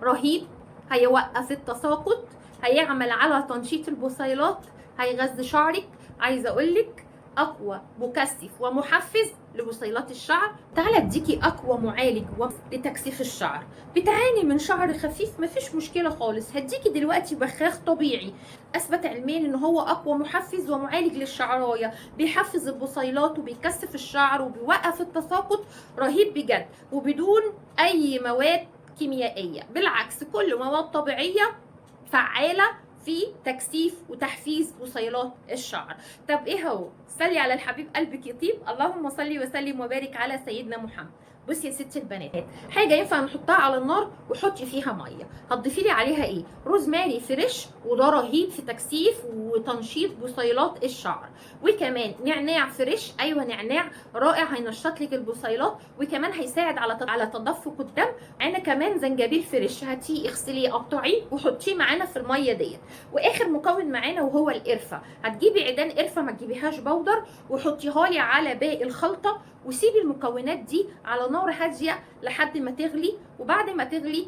رهيب، هيوقف التساقط، هيعمل على تنشيط البصيلات، هيغذي شعرك. عايزه اقولك اقوى مكثف ومحفز لبصيلات الشعر. تعالى اديكي اقوى معالج لتكثيف الشعر. بتعاني من شعر خفيف؟ مفيش مشكله خالص، هديكي دلوقتي بخاخ طبيعي اثبت علميا ان هو اقوى محفز ومعالج للشعرايه، بيحفز البصيلات وبيكثف الشعر وبيوقف التساقط. رهيب بجد، وبدون اي مواد كيميائيه، بالعكس كل مواد طبيعيه فعاله في تكثيف وتحفيز بصيلات الشعر. طب ايه هو؟ صلي على الحبيب قلبك يطيب، اللهم صلي وسلم وبارك على سيدنا محمد. بصي يا ست البنات، حاجه ينفع نحطها على النار وحطي فيها ميه، هتضيفي لي عليها ايه؟ روزماري فريش، وده رهيب في تكثيف وتنشيط بصيلات الشعر. وكمان نعناع فريش، ايوه نعناع رائع، هينشط لك البصيلات وكمان هيساعد على تدفق الدم. معانا كمان زنجبيل فريش، هاتيه اغسليه قطعيه وحطيه معانا في الميه ديت. واخر مكون معانا وهو القرفه، هتجيبي عيدان قرفه ما تجيبيهاش بودر وحطيها لي على باقي الخلطه، وسيبي المكونات دي على نار هاديه لحد ما تغلي، وبعد ما تغلي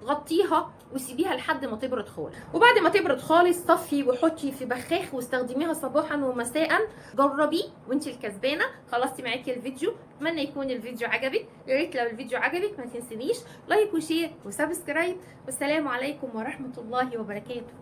غطيها وسيبيها لحد ما تبرد خالص. وبعد ما تبرد خالص صفي وحطي في بخاخ واستخدميها صباحا ومساء. جربيه وانت الكسبانه. خلصتي معاكي الفيديو، اتمنى يكون الفيديو عجبك. يا ريت لو الفيديو عجبك ما تنسينيش لايك وشير وسبسكرايب. والسلام عليكم ورحمه الله وبركاته.